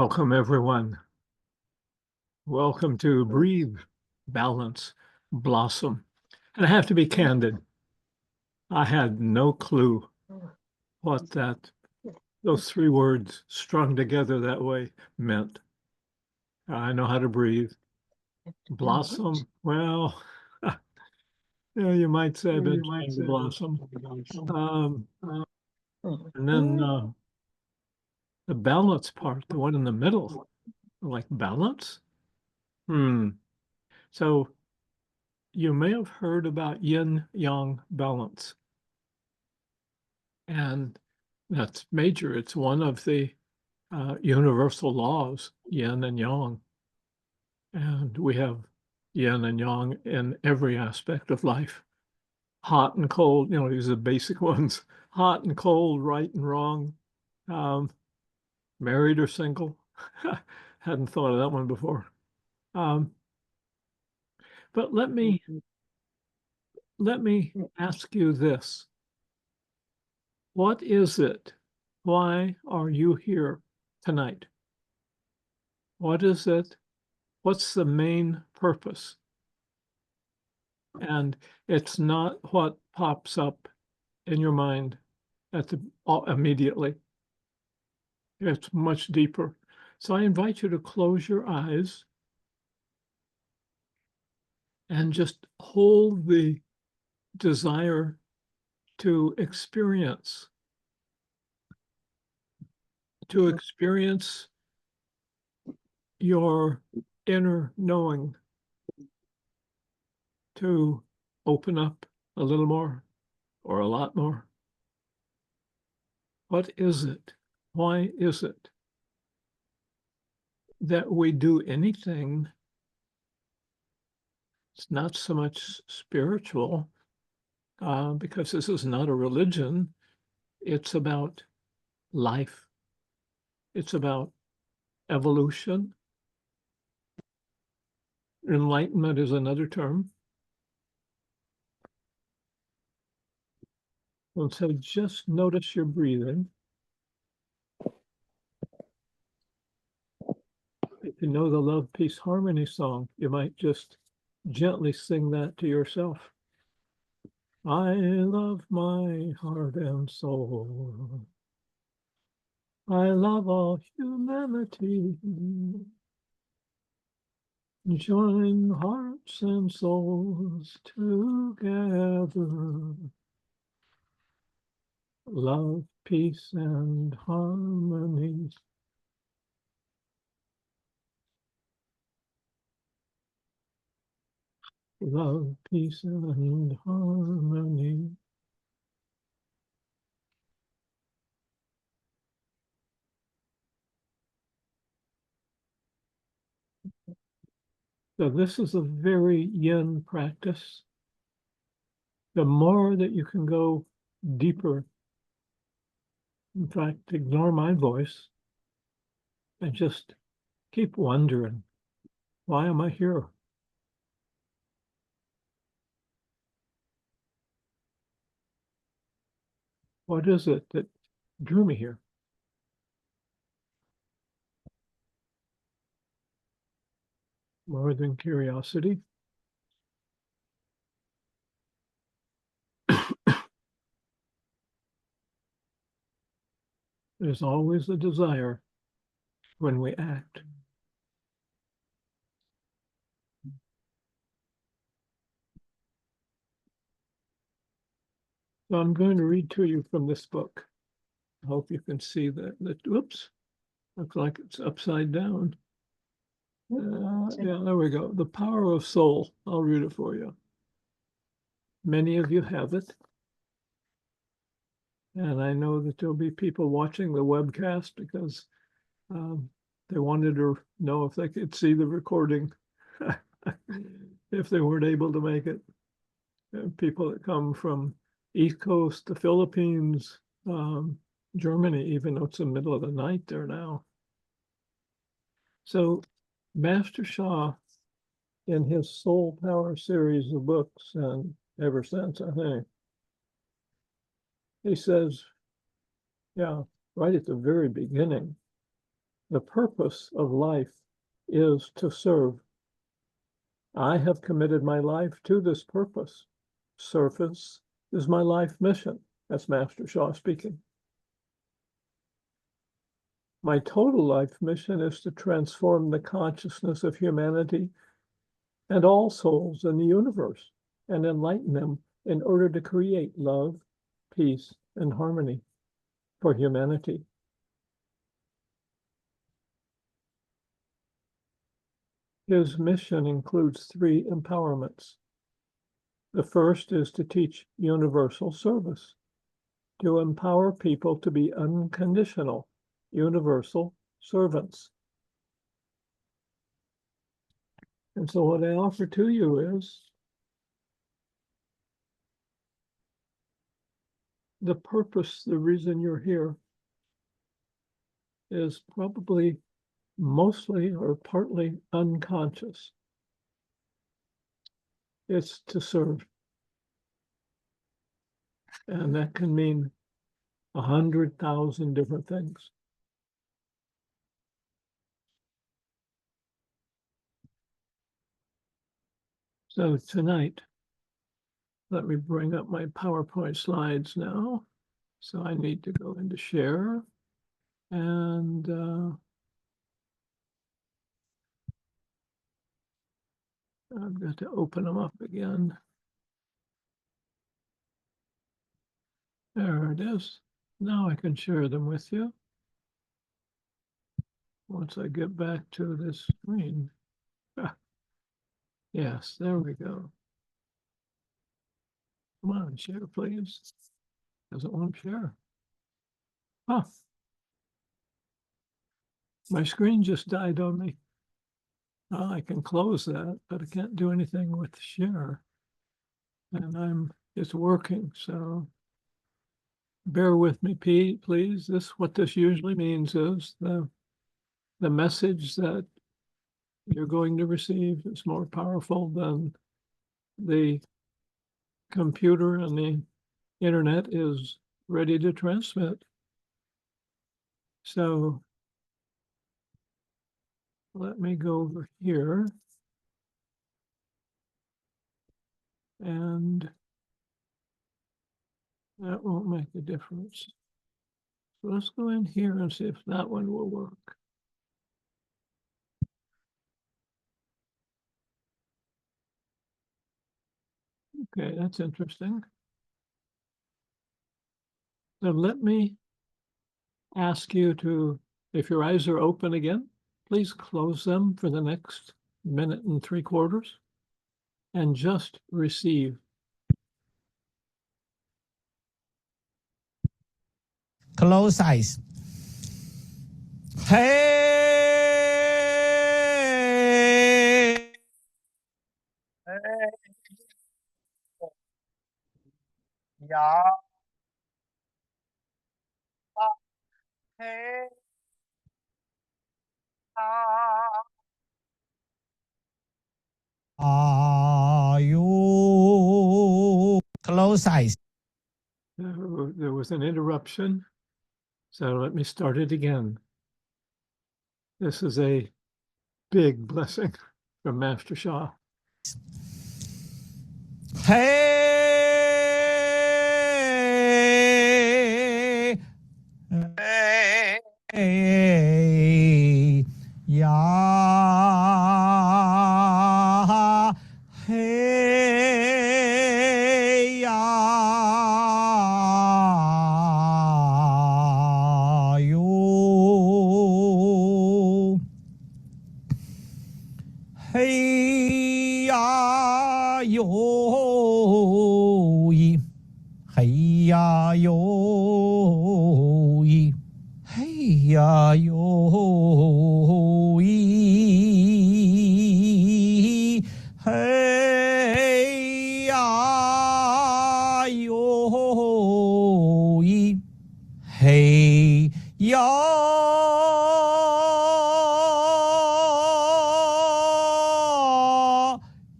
Welcome, everyone. Welcome to Breathe, Balance, Blossom. And I have to be candid. I had no clue what those three words strung together that way meant. I know how to breathe. Blossom, well, yeah, you might say I've been trying to blossom. And then the balance part, the one in the middle, like balance. So you may have heard about yin-yang balance. And that's major. It's one of the universal laws, yin and yang. And we have yin and yang in every aspect of life. Hot and cold, these are the basic ones. Hot and cold, right and wrong, married or single. Hadn't thought of that one before. But let me ask you this. What is it? Why are you here tonight? What is it? What's the main purpose? And it's not what pops up in your mind immediately. It's much deeper. So I invite you to close your eyes and just hold the desire to experience your inner knowing, to open up a little more or a lot more. What is it? Why is it that we do anything? It's not so much spiritual, because this is not a religion. It's about life. It's about evolution. Enlightenment is another term. And so just notice your breathing. If you know the Love, Peace, Harmony song, you might just gently sing that to yourself. I love my heart and soul. I love all humanity. Join hearts and souls together. Love, peace, and harmony. Love, peace, and harmony. So this is a very yin practice. The more that you can go deeper, in fact, ignore my voice and just keep wondering, why am I here? What is it that drew me here? More than curiosity. There's always a desire when we act. So I'm going to read to you from this book. I hope you can see that. Oops, looks like it's upside down. Yeah, there we go. The Power of Soul. I'll read it for you. Many of you have it. And I know that there'll be people watching the webcast because they wanted to know if they could see the recording if they weren't able to make it. People that come from East Coast, the Philippines, Germany, even though it's the middle of the night there now. So Master Sha, in his Soul Power series of books, and ever since, I think, he says, yeah, right at the very beginning, The purpose of life is to serve. I have committed my life to this purpose. Service is my life mission. That's Master Sha speaking. My total life mission is to transform the consciousness of humanity and all souls in the universe and enlighten them in order to create love, peace, and harmony for humanity. His mission includes 3 empowerments. The first is to teach universal service, to empower people to be unconditional, universal servants. And so what I offer to you is the purpose, the reason you're here is probably mostly or partly unconscious. It's to serve. And that can mean 100,000 different things. So tonight, let me bring up my PowerPoint slides now. So I need to go into share and I've got to open them up again. There it is. Now I can share them with you. Once I get back to this screen. Yes, there we go. Come on, share, please. Doesn't want to share. Huh. My screen just died on me. Oh, I can close that, but I can't do anything with share. And it's working, so bear with me, Pete, please. What this usually means is the message that you're going to receive is more powerful than the computer and the internet is ready to transmit. So let me go over here and that won't make a difference. So let's go in here and see if that one will work. Okay, that's interesting. So let me ask you to, if your eyes are open again, please close them for the next 1.75 minutes and just receive. Close eyes. Hey. Yeah. Hey. Are you close eyes? There was an interruption, so let me start it again. This is a big blessing from Master Sha. Hey. Hey. Yeah. Hey. Yeah. You. Hey. Yeah. You. Hey. Yeah. You. Hey. Yeah. You. Hey. Yeah. You. Hey. Yeah.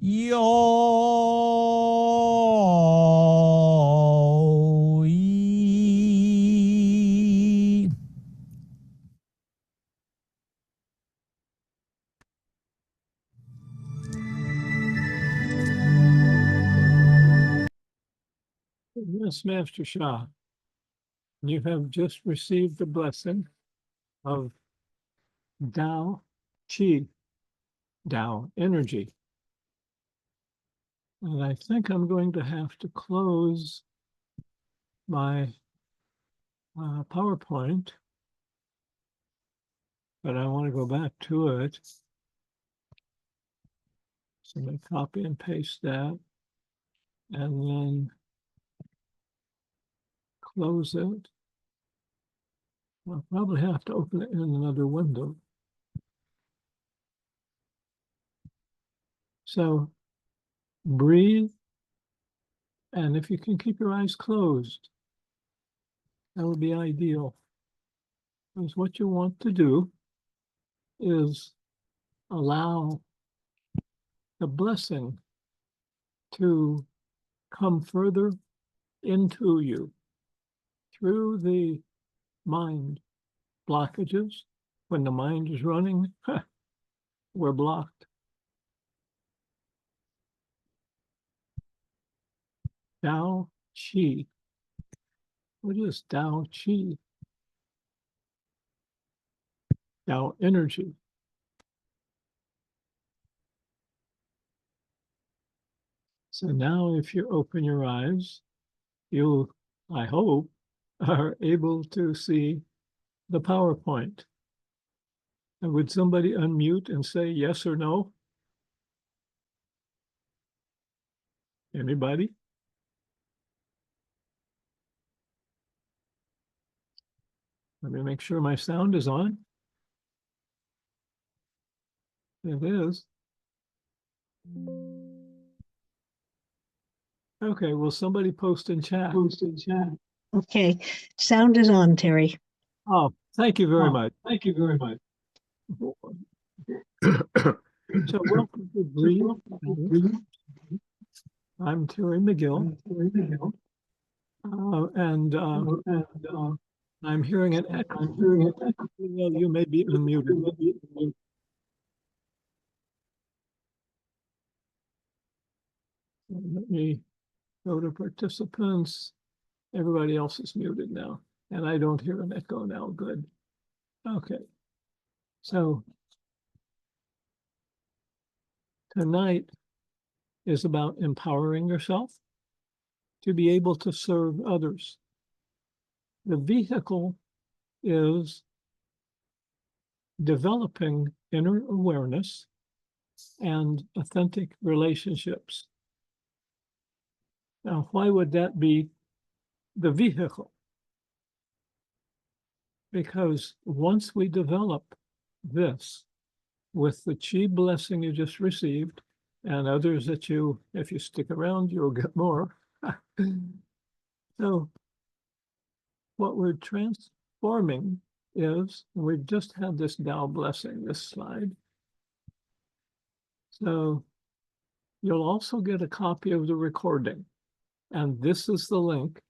Yo. Yes, Master Sha, you have just received the blessing of Tao Chi, Tao energy. And I think I'm going to have to close my PowerPoint, but I want to go back to it. So I'm going to copy and paste that and then close it. I'll probably have to open it in another window. So breathe, and if you can keep your eyes closed, that would be ideal. Because what you want to do is allow the blessing to come further into you through the mind blockages. When the mind is running, we're blocked. Tao Chi. What is Tao Chi? Tao energy. So now if you open your eyes, you, I hope, are able to see the PowerPoint. And would somebody unmute and say yes or no? Anybody? Let me make sure my sound is on. It is. Okay, will somebody post in chat? Okay, sound is on, Terry. Oh, thank you very much. Thank you very much. So welcome to Breathe. I'm Terry McGill. I'm hearing an echo. Well, you may be unmuted. Let me go to participants. Everybody else is muted now, and I don't hear an echo now. Good. Okay. So tonight is about empowering yourself to be able to serve others. The vehicle is developing inner awareness and authentic relationships. Now, why would that be the vehicle? Because once we develop this with the chi blessing you just received and others that you, if you stick around, you'll get more. So what we're transforming is, we've just had this Tao blessing, this slide. So you'll also get a copy of the recording. And this is the link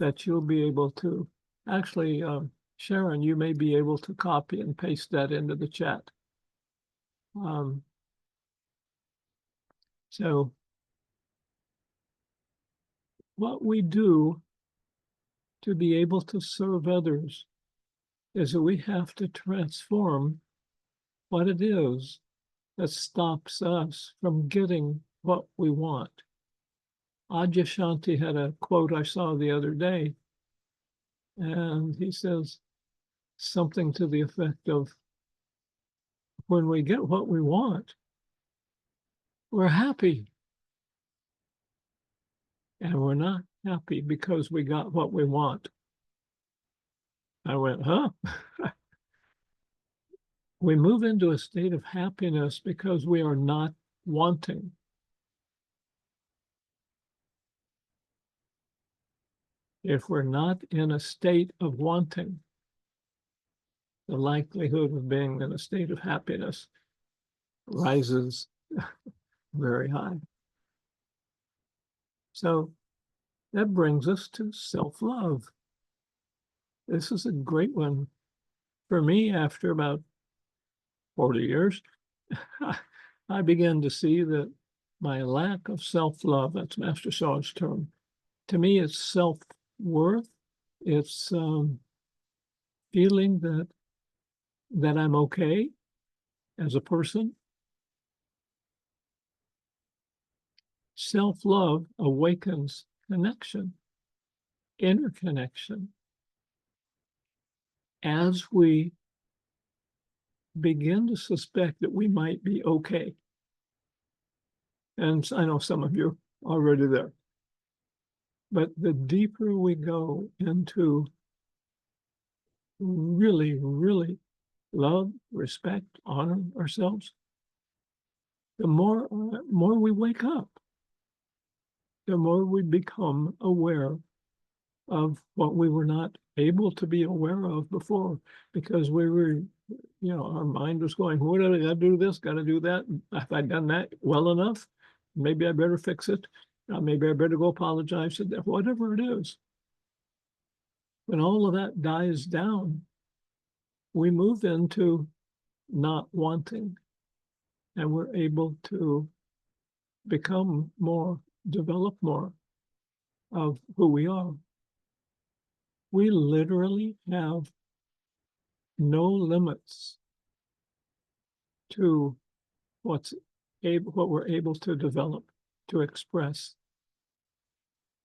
that you'll be able to, actually, Sharon, you may be able to copy and paste that into the chat. So what we do to be able to serve others is that we have to transform what it is that stops us from getting what we want. Adyashanti had a quote I saw the other day, and he says something to the effect of, when we get what we want, we're happy. And we're not happy because we got what we want. I went, huh? We move into a state of happiness because we are not wanting. If we're not in a state of wanting, the likelihood of being in a state of happiness rises very high. So that brings us to self-love. This is a great one for me. After about 40 years, I began to see that my lack of self-love, that's Master Sha's term, to me, it's self-worth. It's feeling that I'm okay as a person. Self-love awakens connection, interconnection. As we begin to suspect that we might be okay, and I know some of you are already there, but the deeper we go into really, really love, respect, honor ourselves, the more we wake up, the more we become aware of what we were not able to be aware of before, because we were, our mind was going, what do I got to do this, got to do that? Have I done that well enough? Maybe I better fix it. Maybe I better go apologize to that, whatever it is. When all of that dies down, we move into not wanting, and we're able to become more, develop more of who we are. We literally have no limits to what we're able to develop, to express.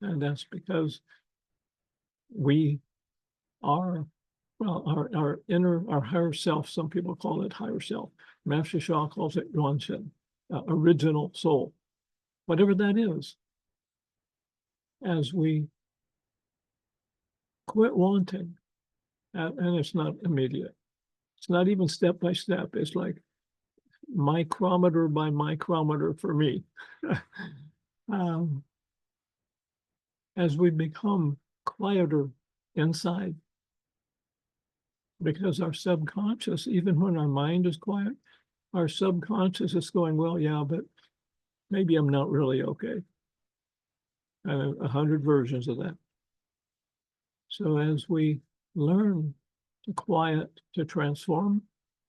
And that's because we are, well, our inner, our higher self, some people call it higher self. Master Sha calls it Yuan-Shen, original soul, whatever that is. As we quit wanting, and it's not immediate, it's not even step by step, it's like micrometer by micrometer for me. As we become quieter inside, because our subconscious, even when our mind is quiet, our subconscious is going, well, yeah, but maybe I'm not really okay. 100 versions of that. So as we learn to quiet, to transform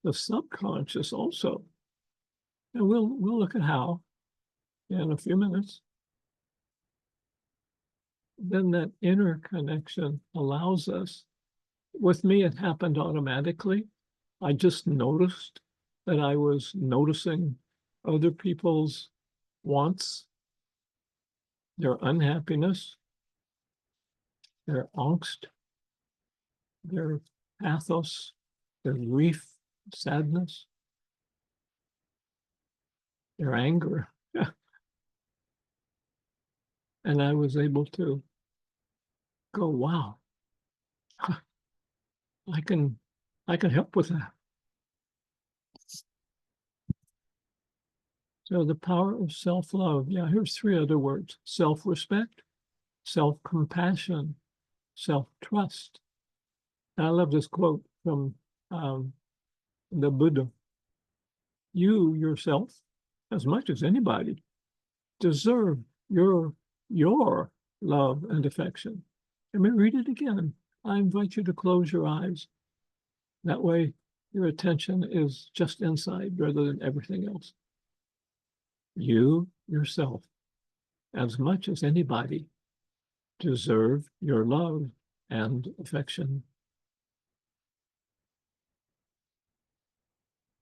the subconscious also, and we'll look at how in a few minutes, then that inner connection allows us. With me, it happened automatically. I just noticed that I was noticing other people's wants, their unhappiness, their angst, their pathos, their grief, sadness, their anger. And I was able to go, wow, I can help with that. So the power of self-love. Yeah, here's 3 other words: self-respect, self-compassion, self-trust. I love this quote from the Buddha. You yourself, as much as anybody, deserve your love and affection. Let me read it again. I invite you to close your eyes. That way, your attention is just inside rather than everything else. You yourself, as much as anybody, deserve your love and affection.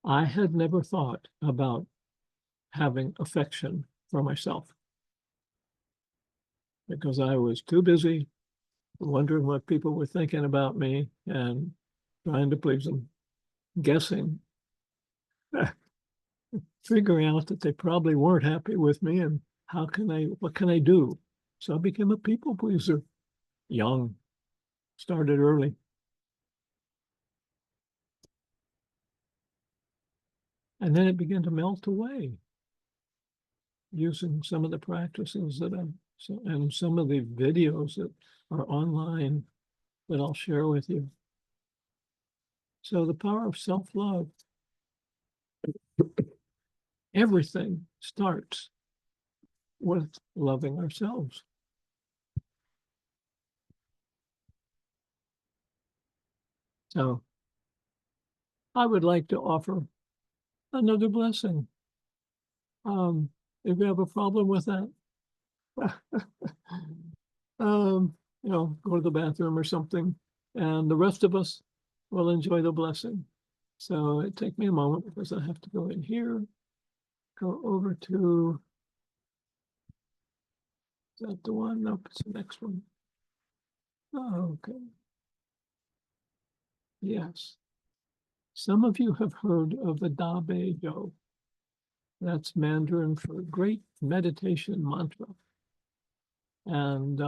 I had never thought about having affection for myself because I was too busy wondering what people were thinking about me and trying to please them, guessing, figuring out that they probably weren't happy with me and what can I do? So I became a people pleaser, young, started early. And then it began to melt away using some of the practices that and some of the videos that are online that I'll share with you. So the power of self-love, everything starts with loving ourselves. So I would like to offer another blessing. If you have a problem with that, go to the bathroom or something, and the rest of us will enjoy the blessing. So it take me a moment because I have to go in here, go over to, is that the one? Nope, it's the next one. Oh, okay. Yes. Some of you have heard of the Da Bei Jo. That's Mandarin for great meditation mantra. And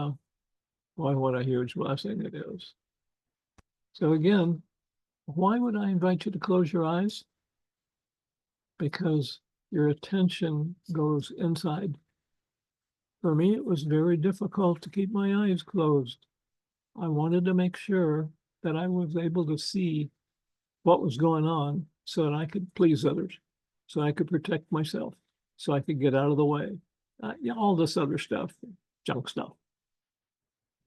boy, what a huge blessing it is. So again, why would I invite you to close your eyes? Because your attention goes inside. For me, it was very difficult to keep my eyes closed. I wanted to make sure that I was able to see what was going on so that I could please others, so I could protect myself, so I could get out of the way. All this other stuff, junk stuff.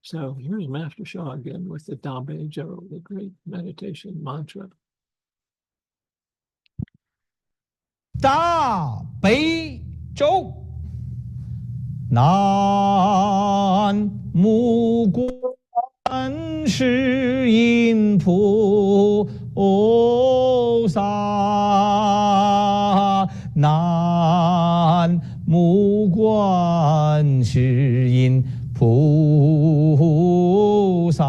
So here's Master Sha again with the Da Bei Jo, the great meditation mantra. 大悲咒，南无观世音菩萨，南无观世音菩萨，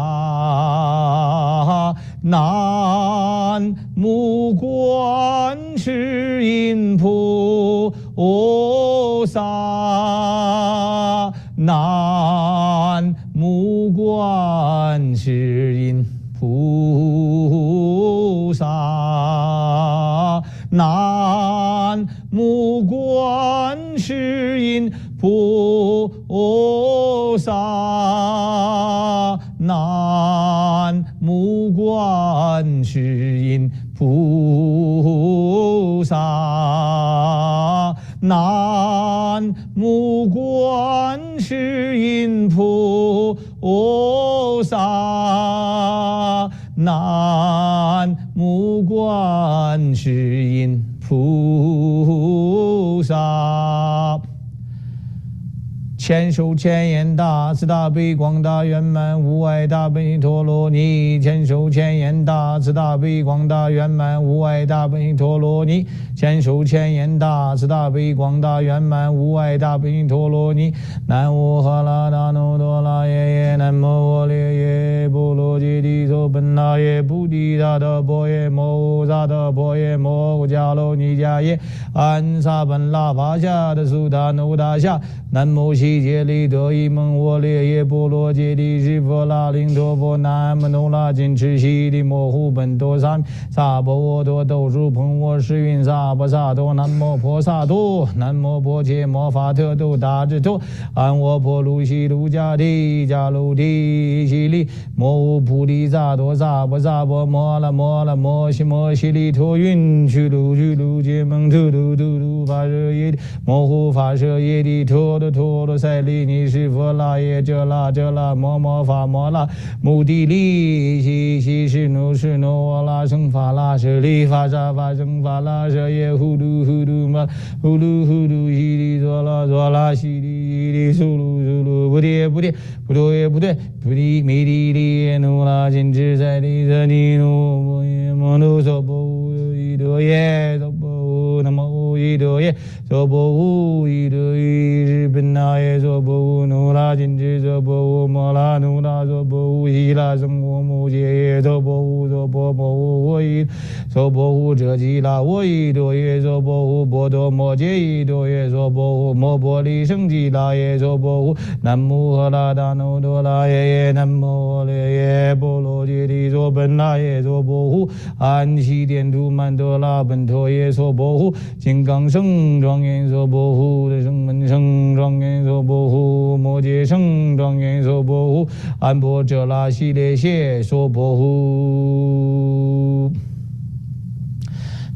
南无观世音菩萨，南无观世音菩萨，南无观世音菩萨，南无观世音菩萨，南无观世音菩萨，南无观世音菩萨。千手千眼大慈大悲广大圆满无碍大悲陀罗尼，千手千眼大慈大悲广大圆满无碍大悲陀罗尼，千手千眼大慈大悲广大圆满无碍大悲陀罗尼。南无哈拉达那多拉耶耶，南无阿列耶波罗揭谛娑本那耶菩提萨埵婆耶摩萨埵婆耶摩迦罗尼迦耶安萨本拉法夏的苏达努达夏，南无悉揭利得伊蒙我列耶波罗揭谛释佛拉林陀佛，南无努拉金持悉地摩呼本多萨弥萨婆诃多斗数彭我时运萨婆萨多，南无婆萨多，南无婆伽摩法特多达智多，安我婆卢悉卢迦提迦卢提悉利摩无菩提萨多萨婆萨婆摩拉摩拉摩悉摩悉利陀云去卢去卢揭蒙吐噜吐噜法舍耶帝摩呼法舍耶帝陀罗陀罗塞利尼释佛拉耶遮拉遮拉摩摩法摩拉目的利悉悉是努是努我拉生法拉舍利法沙法生法拉舍耶呼噜呼噜嘛呼噜呼噜悉利娑拉娑拉悉利悉利苏噜苏噜不跌不跌不对不对不离弥利利耶努拉金智塞利瑟尼努摩耶摩努娑婆伊多耶娑婆南无伊多耶娑婆伊多耶日本那耶娑婆努拉金智娑婆摩拉努拉娑婆希拉生活摩羯耶娑婆娑婆摩我伊娑婆遮吉拉我伊多耶娑婆波多摩羯伊多耶娑婆摩波利生吉拉耶娑婆南无喝拉达那多拉耶耶南无阿列耶波罗揭谛娑本那耶娑婆安悉殿图曼多拉本陀耶娑婆金刚圣庄严娑婆的声闻圣庄严娑婆摩羯圣庄严娑婆安婆遮拉悉列谢娑婆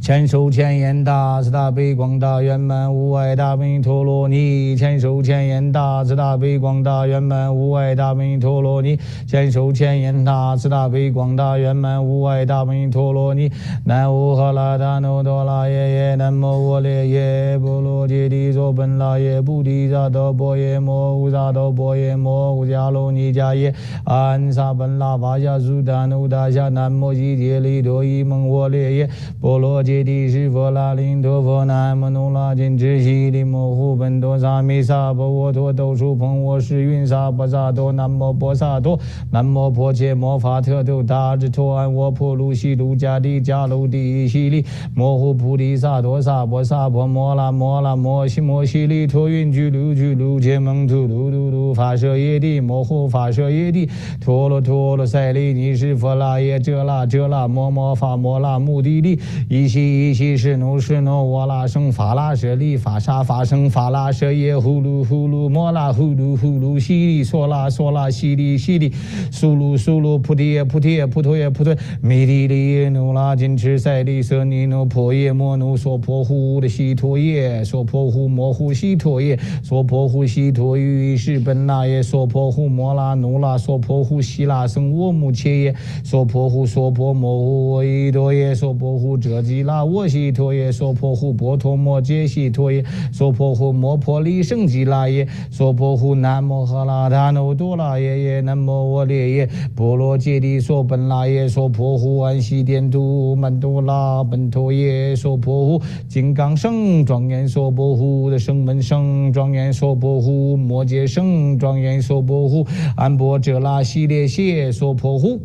千手千眼大慈大悲广大圆满无碍大悲陀罗尼，千手千眼大慈大悲广大圆满无碍大悲陀罗尼，千手千眼大慈大悲广大圆满无碍大悲陀罗尼。南无喝啦达那多拉耶耶，南无我列耶波罗揭谛娑本拉耶菩提萨埵波耶摩诃萨埵波耶摩诃迦罗尼迦耶安萨本拉法夏苏达努达夏南无悉揭利多伊蒙我列耶波罗揭谛释佛拉林陀佛南无努拉金智悉利摩诃本多萨弥萨婆诃陀斗输蓬我是云萨婆萨多南无婆萨多南无婆伽摩法特斗达智陀安我婆卢悉卢迦帝迦卢帝悉利摩诃菩提萨埵萨婆萨婆摩拉摩拉摩悉摩悉利陀云居卢居卢揭蒙图卢卢卢法舍耶帝摩诃法舍耶帝陀罗陀罗塞利尼是佛拉耶遮拉遮拉摩摩法摩拉目的利依悉依悉是奴是奴我拉生法拉舍利法沙法生法拉舍耶呼噜呼噜摩拉呼噜呼噜悉利娑拉娑拉悉利悉利苏噜苏噜菩提耶菩提耶菩提耶菩提弥利利耶努拉金持塞利舍尼努婆耶摩努娑婆呼的悉陀耶娑婆呼摩呼悉陀耶娑婆呼悉陀于是本那耶娑婆呼摩拉努拉娑婆呼悉拉僧我母切耶娑婆呼娑婆摩呼我依陀耶娑婆呼遮吉拉我悉陀耶娑婆呼波陀摩揭悉陀耶娑婆呼摩婆利胜吉拉耶娑婆呼南摩诃拉达那多拉耶耶南摩我列耶波罗揭谛娑本拉耶娑婆呼安悉颠都曼多拉本陀耶娑婆呼金刚圣庄严娑婆呼的声闻圣庄严娑婆呼摩羯圣庄严娑婆呼安波遮拉悉列谢娑婆呼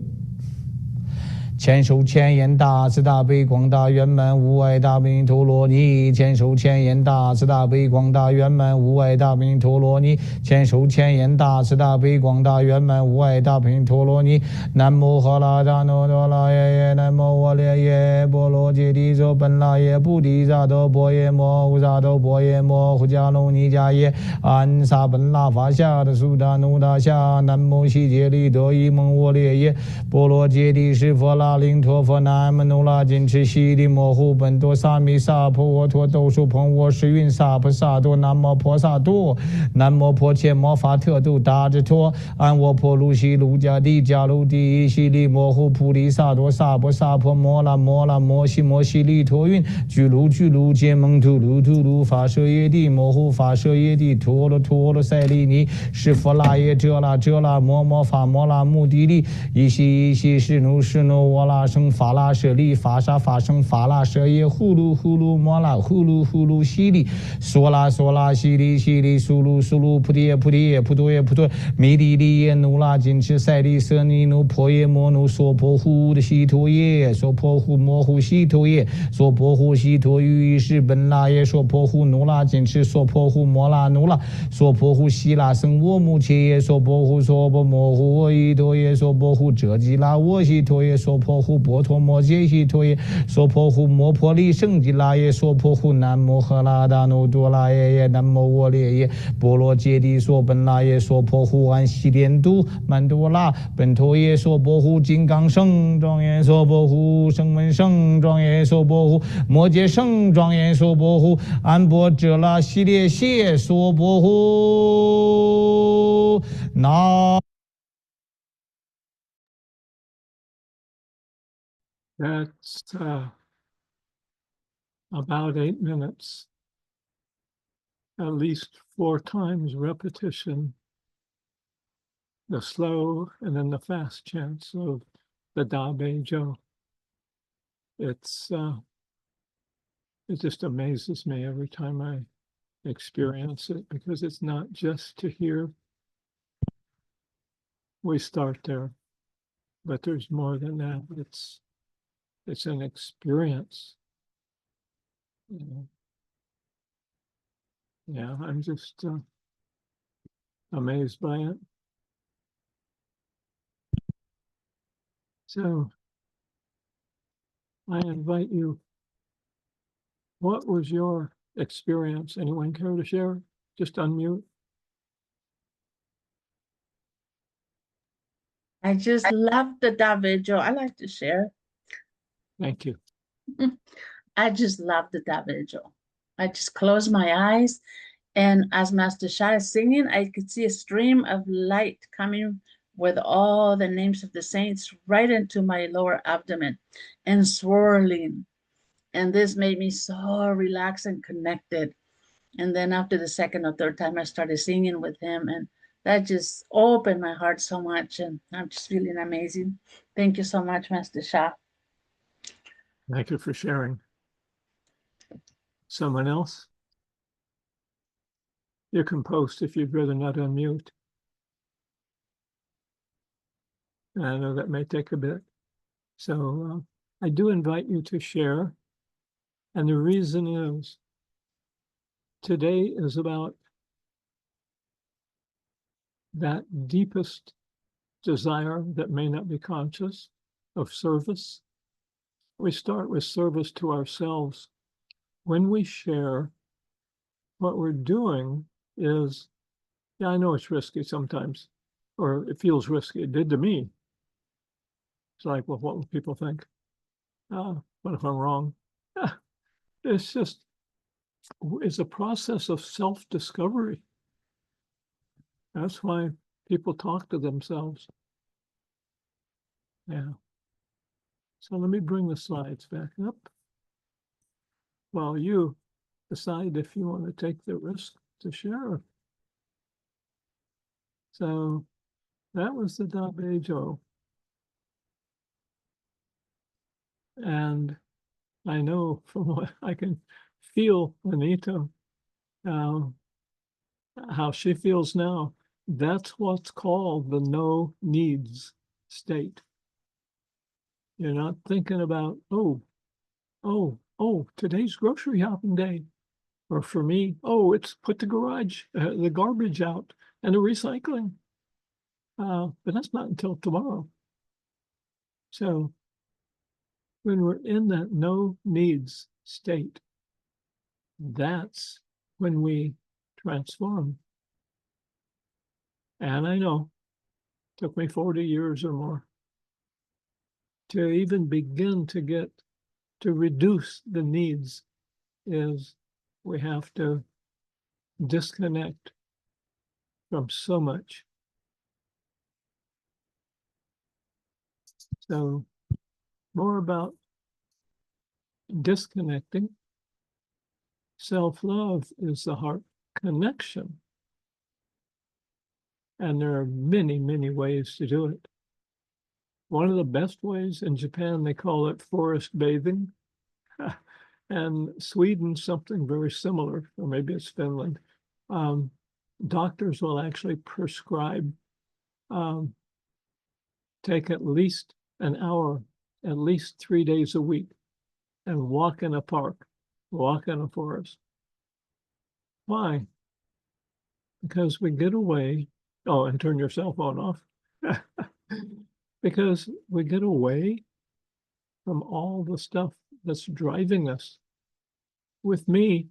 千手千眼大慈大悲广大圆满无碍大悲陀罗尼，千手千眼大慈大悲广大圆满无碍大悲陀罗尼，千手千眼大慈大悲广大圆满无碍大悲陀罗尼。南无喝啦达那多拉耶耶，南无我列耶波罗揭谛娑本拉耶菩提萨埵波耶摩诃萨埵波耶摩诃迦卢尼迦耶安萨本拉法夏的苏达努达夏南无悉揭利多伊蒙我列耶波罗揭谛释佛拉林陀佛南无努拉金持悉利摩诃本多萨弥萨婆诃陀斗输蓬我是云萨婆萨多南无婆萨多南无婆伽摩法特度达智陀安我婆卢悉卢迦帝迦卢帝悉利摩诃菩提萨多萨婆萨婆摩拉摩拉摩悉摩悉利陀云居卢居卢揭蒙图卢图卢法舍耶帝摩诃法舍耶帝陀罗陀罗塞利尼是佛拉耶遮拉遮拉摩摩法摩拉目的利依悉依悉是奴是奴我拉生法拉舍利法沙法生法拉舍耶呼噜呼噜摩拉呼噜呼噜悉利娑拉娑拉悉利悉利苏噜苏噜菩提耶菩提耶菩提耶菩提弥利利耶努拉金持塞利舍尼努婆耶摩努娑婆呼的悉陀耶娑婆呼摩呼悉陀耶娑婆呼悉陀于是本拉耶娑婆呼努拉金持娑婆呼摩拉努拉娑婆呼悉拉僧我母切耶娑婆呼娑婆摩呼我依陀耶娑婆呼遮吉拉我悉陀耶娑婆呼波陀摩揭悉陀耶娑婆呼摩婆利胜吉拉耶娑婆呼南摩诃拉达那多拉耶耶南摩我列耶波罗揭谛娑本拉耶娑婆呼安悉颠都曼多拉本陀耶娑婆呼金刚圣庄严娑婆呼声闻圣庄严娑婆呼摩羯圣庄严娑婆呼安波遮拉悉列谢娑婆呼那。That's about 8 minutes, at least 4 times repetition, the slow and then the fast chants of the Da Bei Jo. It just amazes me every time I experience it because it's not just to hear. We start there, but there's more than that. It's an experience. Yeah, I'm just amazed by it. So I invite you. What was your experience? Anyone care to share? Just unmute. I just love the Da Video. I like to share. Thank you. I just love the Da Vigil. I just close my eyes, and as Master Sha is singing, I could see a stream of light coming with all the names of the saints right into my lower abdomen and swirling. And this made me so relaxed and connected. And then after the second or third time, I started singing with him, and that just opened my heart so much. And I'm just feeling amazing. Thank you so much, Master Sha. Thank you for sharing. Someone else? You can post if you'd rather not unmute. I know that may take a bit. So I do invite you to share. And the reason is today is about that deepest desire that may not be conscious of service. We start with service to ourselves. When we share, what we're doing is, yeah, I know it's risky sometimes, or it feels risky. It did to me. It's like, well, what will people think? What if I'm wrong? It's just, it's a process of self-discovery. That's why people talk to themselves. Yeah. So let me bring the slides back up while you decide if you want to take the risk to share. So that was the Da Bejo. And I know from what I can feel Anita, how she feels now. That's what's called the no needs state. You're not thinking about, oh, today's grocery shopping day. Or for me, it's put the garbage out and the recycling. But that's not until tomorrow. So when we're in that no needs state, that's when we transform. And I know it took me 40 years or more to even begin to reduce the needs. Is we have to disconnect from so much. So more about disconnecting. Self-love is the heart connection. And there are many, many ways to do it. One of the best ways in Japan, they call it forest bathing. And Sweden, something very similar, or maybe it's Finland. Doctors will actually prescribe, take at least an hour, at least 3 days a week, and walk in a park, walk in a forest. Why? Because we get away, and turn your cell phone off. Because we get away from all the stuff that's driving us. With me,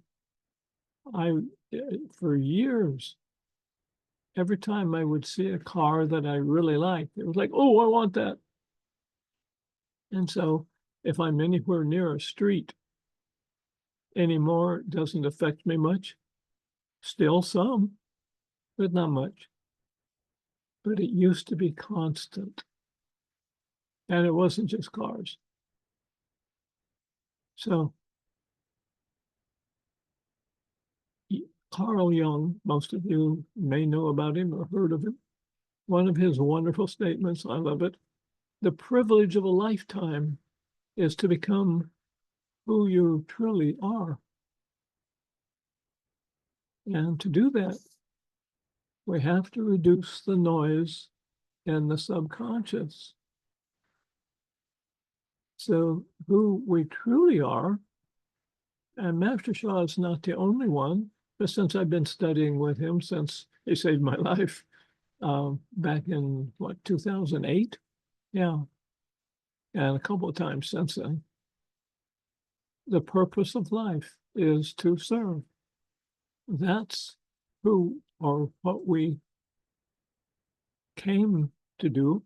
for years, every time I would see a car that I really liked, it was like, oh, I want that. And so if I'm anywhere near a street anymore, it doesn't affect me much. Still some, but not much. But it used to be constant. And it wasn't just cars. So Carl Jung, most of you may know about him or heard of him. One of his wonderful statements, I love it. The privilege of a lifetime is to become who you truly are. And to do that, we have to reduce the noise in the subconscious. So who we truly are, and Master Sha is not the only one, but since I've been studying with him since he saved my life back in, 2008? Yeah, and a couple of times since then. The purpose of life is to serve. That's who or what we came to do.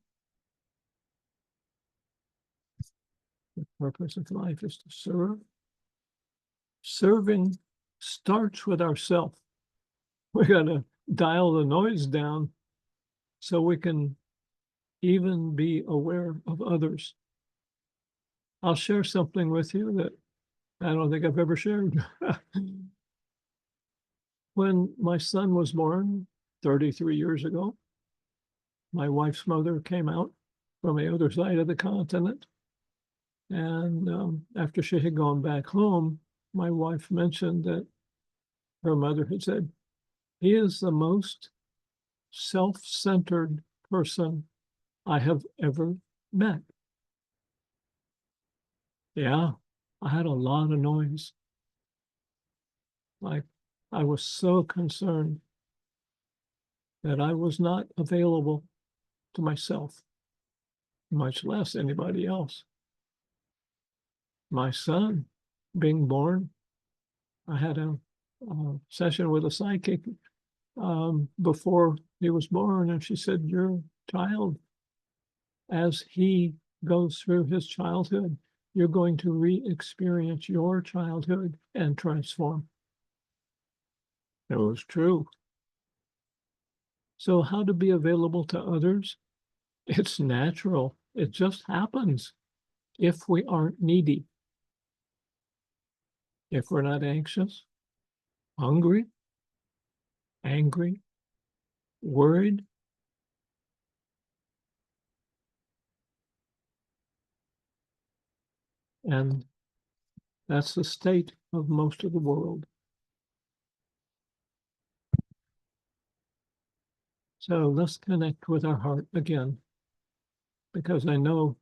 The purpose of life is to serve serving starts with ourself. We got to dial the noise down so we can even be aware of others. I'll share something with you that I don't think I've ever shared. When my son was born 33 years ago, my wife's mother came out from the other side of the continent. And after she had gone back home, my wife mentioned that her mother had said, "He is the most self-centered person I have ever met." Yeah, I had a lot of noise. Like, I was so concerned that I was not available to myself, much less anybody else. My son being born, I had a session with a psychic before he was born, and she said, "Your child, as he goes through his childhood, you're going to re-experience your childhood and transform." It was true. So how to be available to others? It's natural. It just happens if we aren't needy. If we're not anxious, hungry, angry, worried, and that's the state of most of the world. So let's connect with our heart again, because I know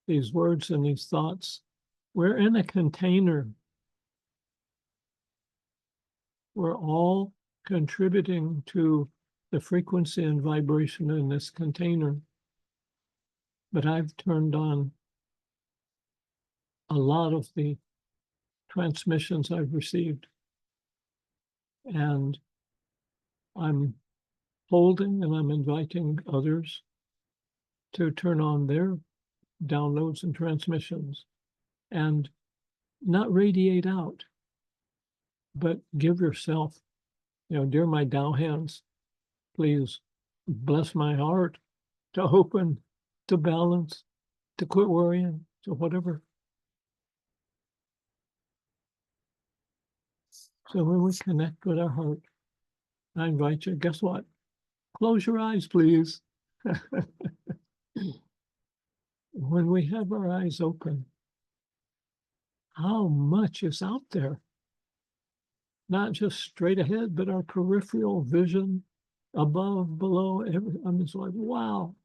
these words and these thoughts, we're in a container. We're all contributing to the frequency and vibration in this container. But I've turned on a lot of the transmissions I've received, and I'm holding and I'm inviting others to turn on their downloads and transmissions and not radiate out, but give yourself, dear my Tao hands, please bless my heart to open, to balance, to quit worrying, to whatever. So when we connect with our heart, I invite you, guess what? Close your eyes, please. When we have our eyes open, how much is out there? Not just straight ahead, but our peripheral vision, above, below, I'm just like, wow,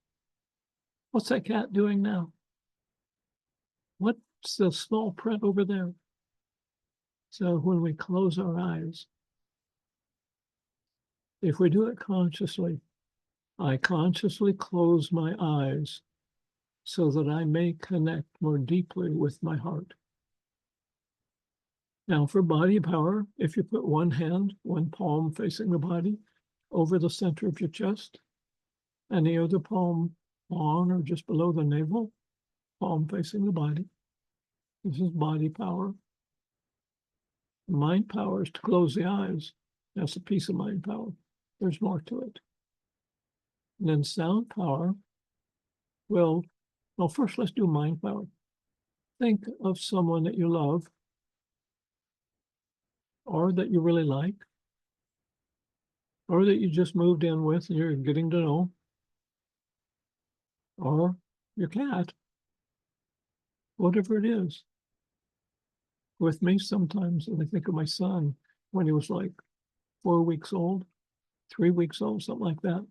what's that cat doing now? What's the small print over there? So when we close our eyes, if we do it consciously, I consciously close my eyes so that I may connect more deeply with my heart. Now for body power, if you put one hand, one palm facing the body over the center of your chest, and the other palm on or just below the navel, palm facing the body. This is body power. Mind power is to close the eyes. That's a piece of mind power. There's more to it. And then sound power, well, first let's do mind power. Think of someone that you love or that you really like or that you just moved in with and you're getting to know, or your cat, whatever it is. With me sometimes, and I think of my son when he was like 4 weeks old, 3 weeks old, something like that.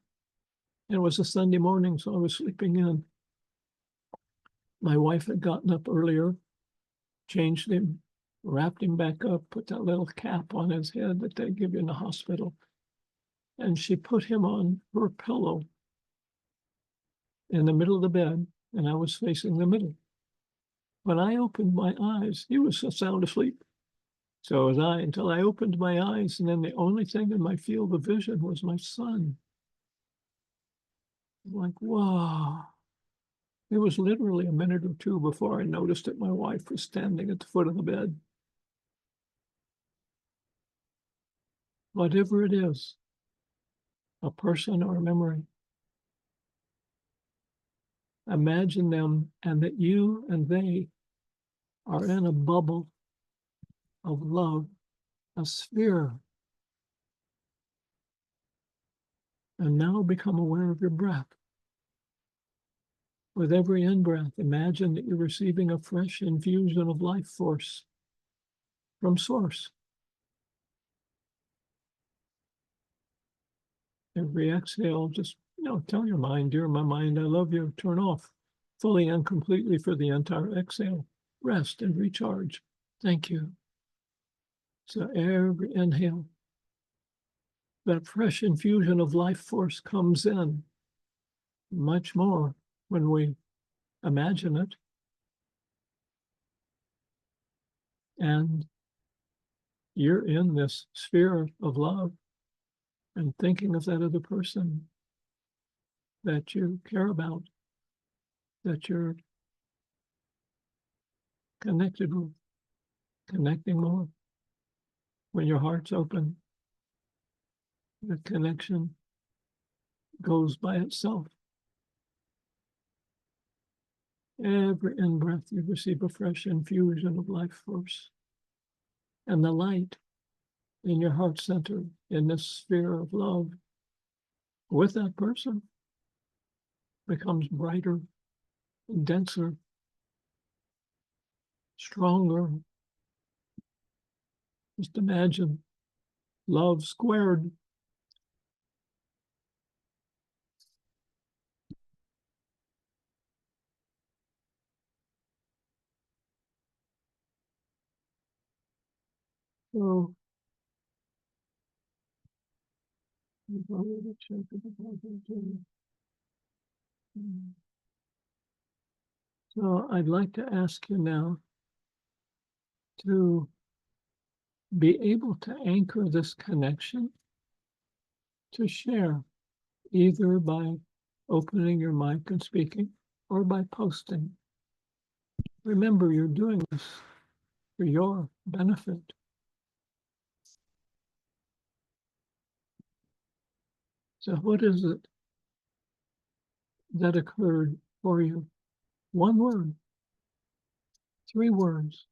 And it was a Sunday morning, so I was sleeping in. My wife had gotten up earlier, changed him, wrapped him back up, put that little cap on his head that they give you in the hospital. And she put him on her pillow in the middle of the bed, and I was facing the middle. When I opened my eyes, he was sound asleep. So was I, until I opened my eyes, and then the only thing in my field of vision was my son. I'm like, wow. It was literally a minute or two before I noticed that my wife was standing at the foot of the bed. whatever it is, a person or a memory. Imagine them and that you and they are in a bubble of love, a sphere. And now become aware of your breath. With every in-breath, imagine that you're receiving a fresh infusion of life force from Source. Every exhale, just tell your mind, dear my mind, I love you. Turn off fully and completely for the entire exhale. Rest and recharge. Thank you. So every inhale, that fresh infusion of life force comes in much more when we imagine it. And you're in this sphere of love and thinking of that other person that you care about, that you're connected with, connecting more. When your heart's open, the connection goes by itself. Every in-breath, you receive a fresh infusion of life force. And the light in your heart center, in this sphere of love, with that person, becomes brighter, denser, stronger. Just imagine love squared. So, so I'd like to ask you now to be able to anchor this connection, to share, either by opening your mic and speaking or by posting. Remember, you're doing this for your benefit. So what is it that occurred for you? One word, 3 words.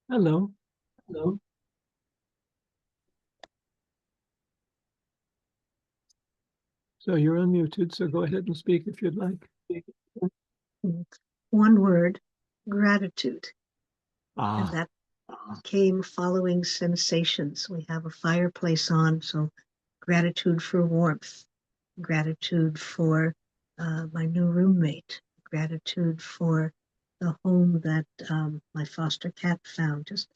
Hello. Hello. So you're unmuted, so go ahead and speak if you'd like. One word, gratitude. And Ah, that came following sensations. We have a fireplace on, so gratitude for warmth, gratitude for my new roommate, gratitude for the home that my foster cat found. Just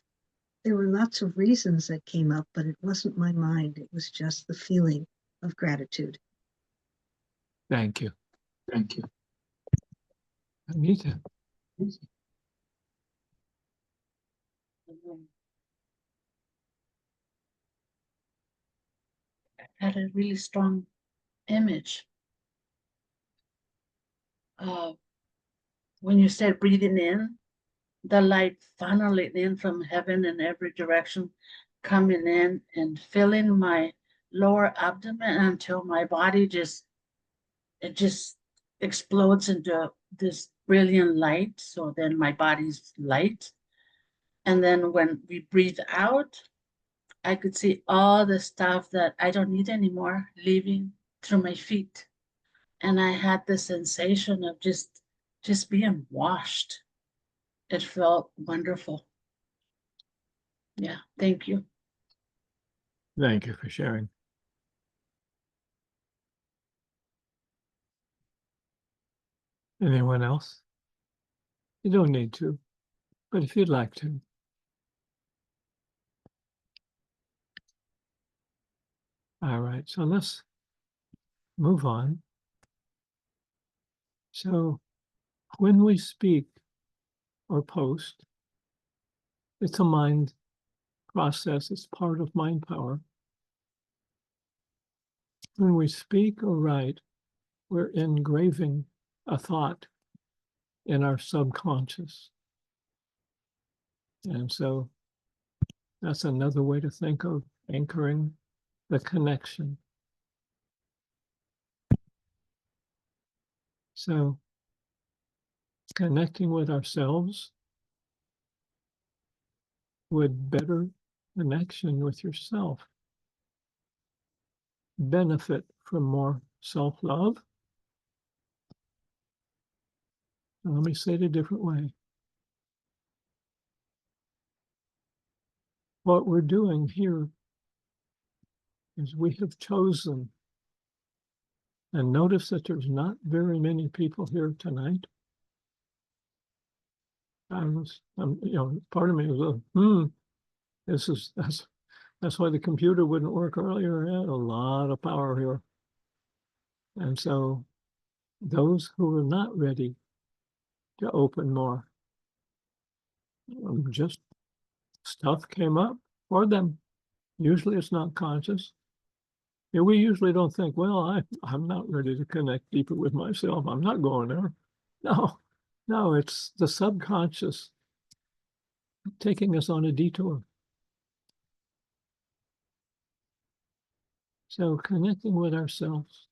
there were lots of reasons that came up, but it wasn't my mind. It was just the feeling of gratitude. thank you. Thank you. Anita. Had a really strong image. When you start breathing in, the light funneling in from heaven in every direction, coming in and filling my lower abdomen until my body just explodes into this brilliant light. So then my body's light. And then when we breathe out, I could see all the stuff that I don't need anymore leaving through my feet. And I had the sensation of just being washed. It felt wonderful. Yeah, thank you. Thank you for sharing. Anyone else? You don't need to, but if you'd like to. All right, so let's move on. So when we speak or post, it's a mind process. It's part of mind power. When we speak or write, we're engraving a thought in our subconscious. And so that's another way to think of anchoring the connection. So connecting with ourselves would better connection with yourself, benefit from more self-love. Let me say it a different way. What we're doing here is we have chosen, and notice that there's not very many people here tonight. Part of me was, that's why the computer wouldn't work earlier. It had a lot of power here. And so those who are not ready to open more, just stuff came up for them. Usually it's not conscious. We usually don't think, well, I'm not ready to connect deeper with myself. I'm not going there. No, it's the subconscious taking us on a detour. So connecting with ourselves.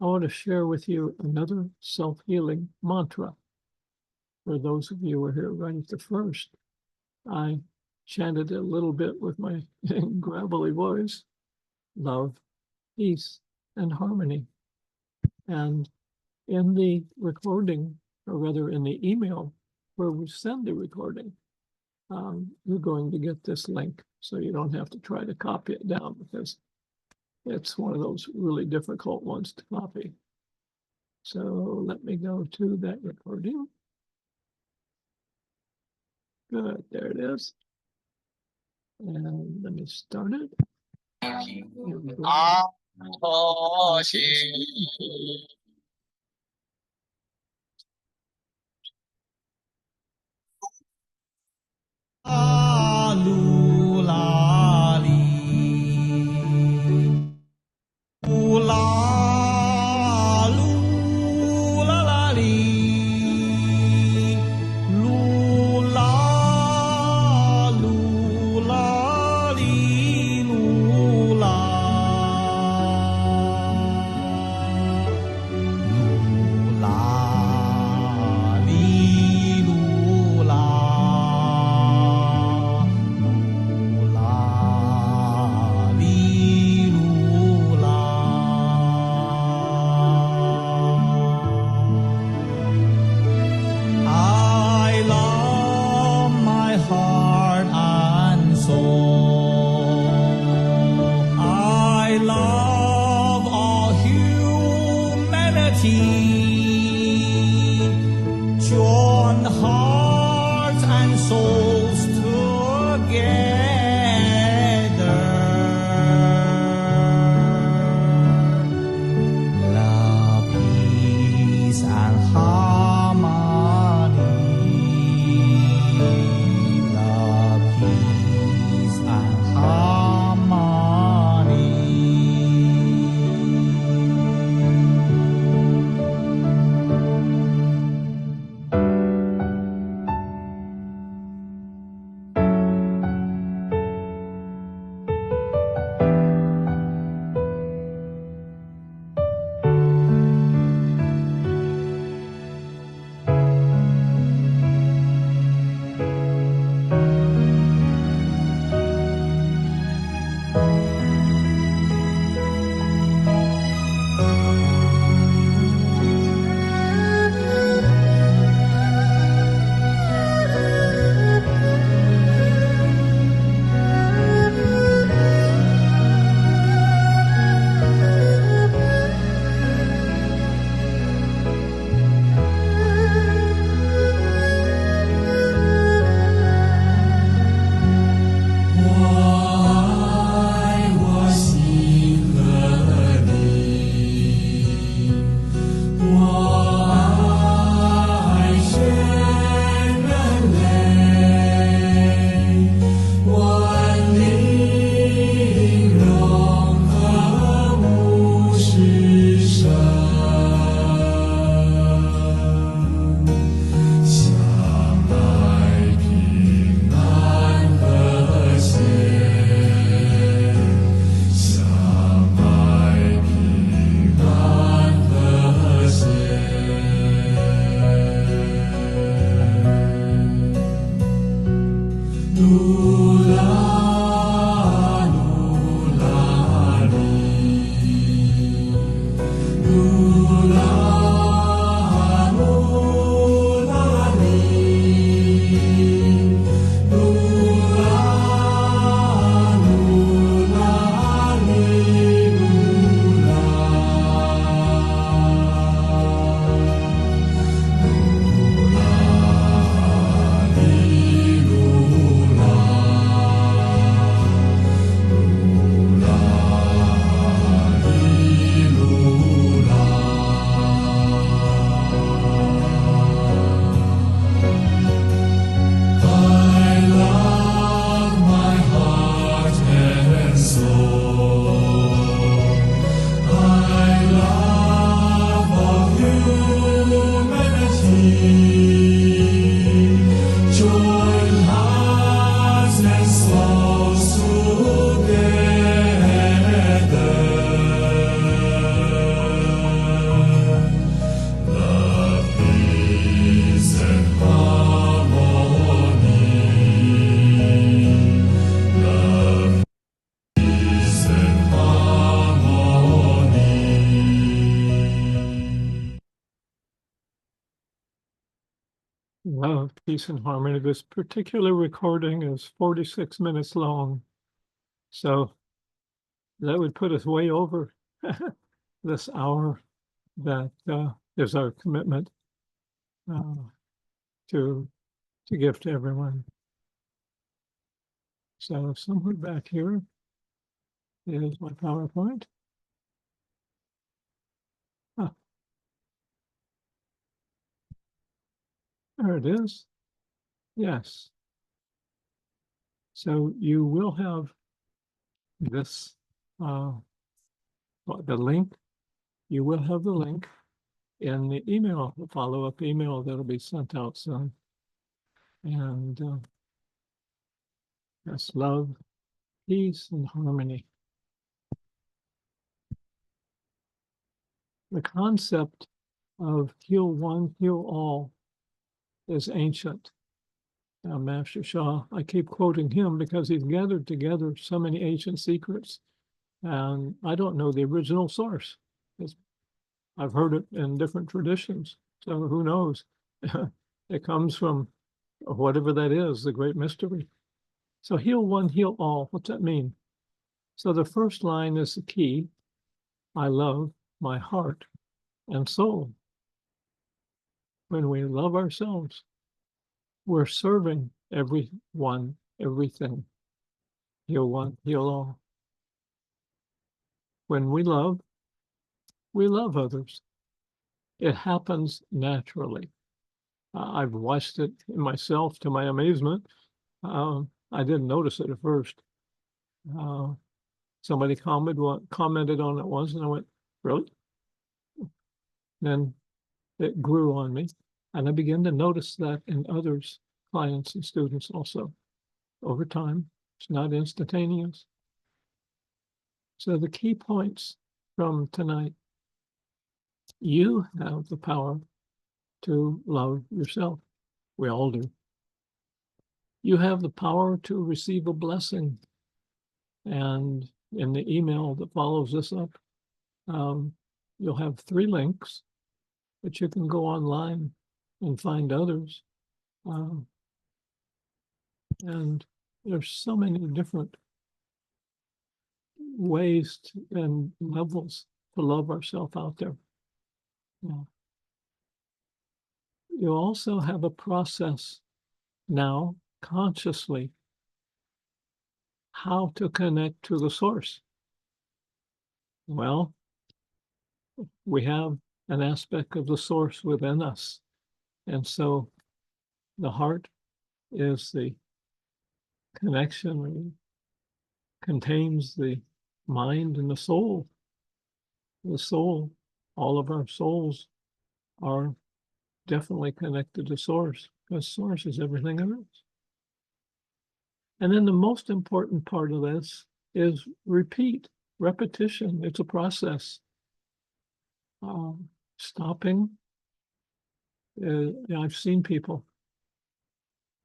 I want to share with you another self-healing mantra. For those of you who were here right at the first, I chanted it a little bit with my gravelly voice. Love, peace, and harmony. And in the recording, or rather in the email where we send the recording, you're going to get this link. So you don't have to try to copy it down because it's one of those really difficult ones to copy. So let me go to that recording. Good, there it is. And let me start it. Here we go. Lu la li, lu la li, lu la li, lu la. Love, peace, and harmony. This particular recording is 46 minutes long. So that would put us way over this hour that is our commitment to give to everyone. So somewhere back here is my PowerPoint. Ah, there it is. Yes. So you will have this, the link. You will have the link in the email, the follow-up email that'll be sent out soon. And that's love, peace, and harmony. The concept of heal one, heal all is ancient. Master Sha, I keep quoting him because he's gathered together so many ancient secrets. And I don't know the original source. I've heard it in different traditions. So who knows? It comes from whatever that is, the great mystery. So heal one, heal all. What's that mean? So the first line is the key. I love my heart and soul. When we love ourselves, we're serving everyone, everything. Heal one, heal all. When we love others. It happens naturally. I've watched it myself to my amazement. I didn't notice it at first. Somebody commented on it once, and I went, really? Then it grew on me, and I began to notice that in others, clients and students also. Over time, it's not instantaneous. So the key points from tonight: you have the power to love yourself. We all do. You have the power to receive a blessing. And in the email that follows this up, you'll have 3 links that you can go online and find others. And there's so many different ways and levels to love ourselves out there. Yeah. You also have a process now consciously how to connect to the source. Well, we have an aspect of the source within us. And so the heart is the connection, contains the mind and the soul. The soul, all of our souls are definitely connected to source, because source is everything else. And then the most important part of this is repetition. It's a process. Stopping. I've seen people,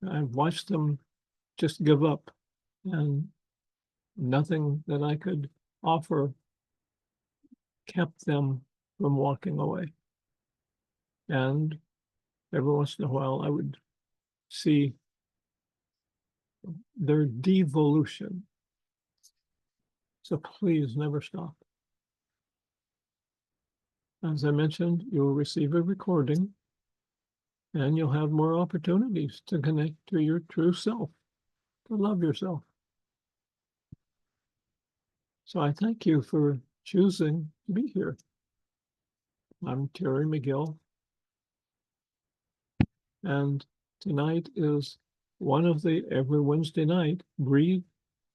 I've watched them just give up, and nothing that I could offer kept them from walking away. And every once in a while, I would see their devolution. So please never stop. As I mentioned, you'll receive a recording, and you'll have more opportunities to connect to your true self, to love yourself. So I thank you for choosing to be here. I'm Terry McGill, and tonight is one of the every Wednesday night Breathe,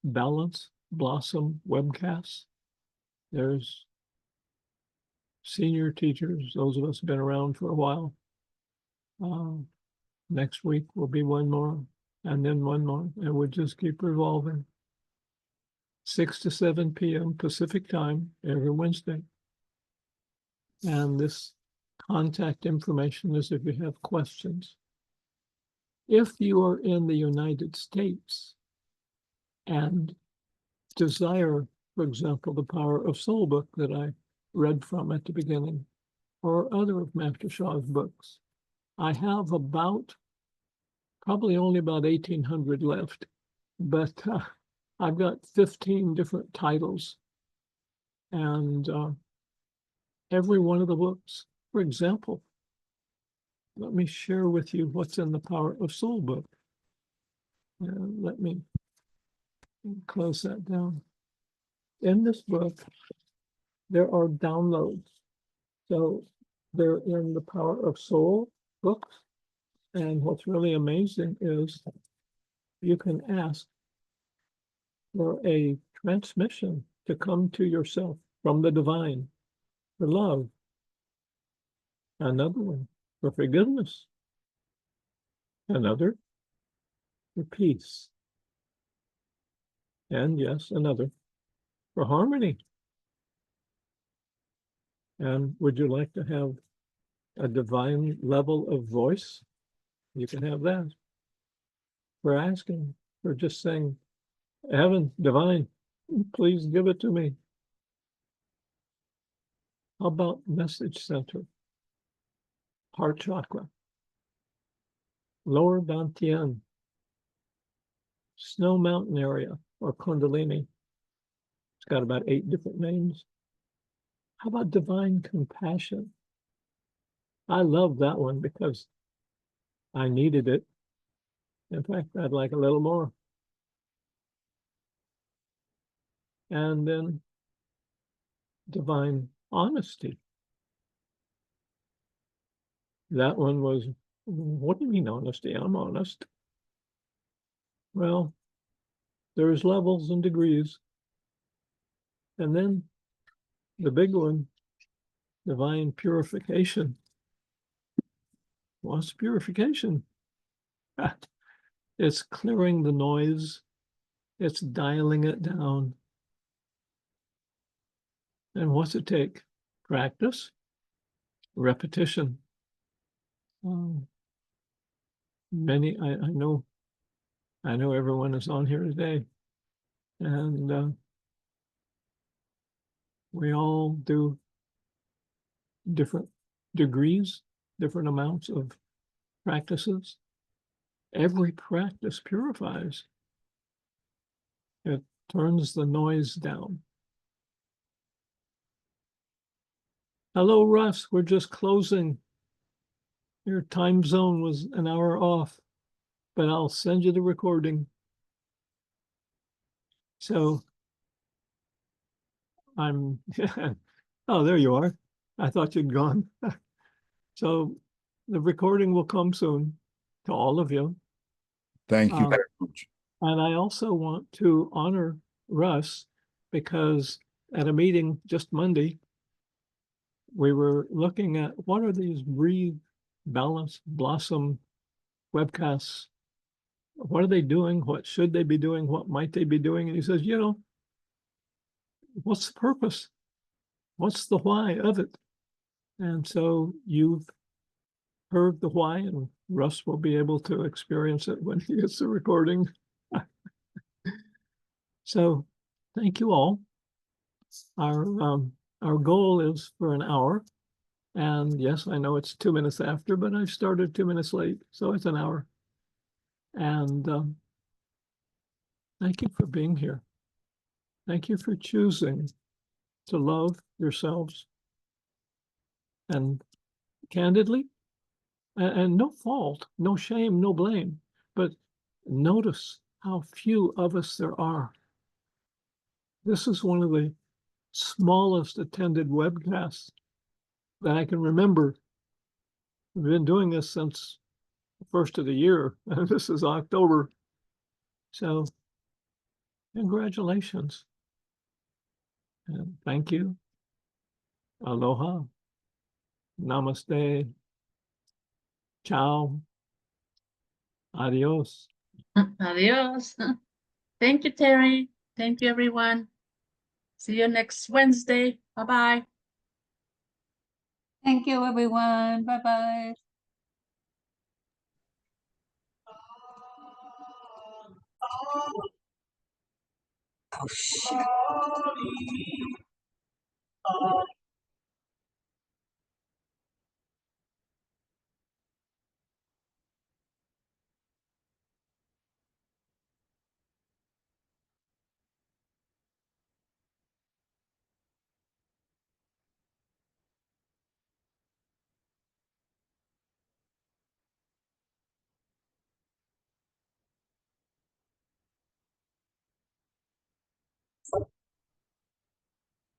Balance, Blossom webcasts. There's senior teachers, those of us who've been around for a while. Next week will be one more, and then one more, and we'll just keep revolving. 6 to 7 p.m. Pacific time every Wednesday. And this contact information is if you have questions. If you are in the United States and desire, for example, the Power of Soul book that I read from at the beginning, or other of Master Sha's books, I have about probably only about 1,800 left, but I've got 15 different titles, and every one of the books, for example, let me share with you what's in the Power of Soul book. Let me close that down. In this book, there are downloads. So they're in the Power of Soul books. And what's really amazing is you can ask for a transmission to come to yourself from the divine for love. Another one for forgiveness. Another for peace. And yes, another for harmony. And would you like to have a divine level of voice? You can have that. We're asking, we're just saying, Heaven, divine, please give it to me. How about message center? Heart chakra. Lower dantian. Snow mountain area or kundalini. It's got about 8 different names. How about divine compassion? I love that one because I needed it. In fact, I'd like a little more. And then divine honesty. That one was, what do you mean honesty? I'm honest. Well, there's levels and degrees. And then the big one, divine purification. What's purification? It's clearing the noise. It's dialing it down. And what's it take? Practice, repetition. Many, I know everyone is on here today, and we all do different degrees, different amounts of practices. Every practice purifies. It turns the noise down. Hello, Russ. We're just closing. Your time zone was an hour off, but I'll send you the recording. So I'm, oh, there you are. I thought you'd gone. So the recording will come soon to all of you. Thank you very much. And I also want to honor Russ because at a meeting just Monday, we were looking at what are these Breathe, Balance, Blossom webcasts? What are they doing? What should they be doing? What might they be doing? And he says, what's the purpose? What's the why of it? And so you've heard the why, and Russ will be able to experience it when he gets the recording. So thank you all. Our goal is for an hour. And yes, I know it's 2 minutes after, but I've started 2 minutes late, so it's an hour. And thank you for being here. Thank you for choosing to love yourselves. And candidly, and no fault, no shame, no blame, but notice how few of us there are. This is one of the smallest attended webcasts that I can remember. We've been doing this since the first of the year, and this is October. So congratulations. And thank you. Aloha. Namaste. Ciao. Adios. Adios. Thank you, Terry. Thank you, everyone. See you next Wednesday. Bye-bye. Thank you, everyone. Bye-bye. Oh, shit.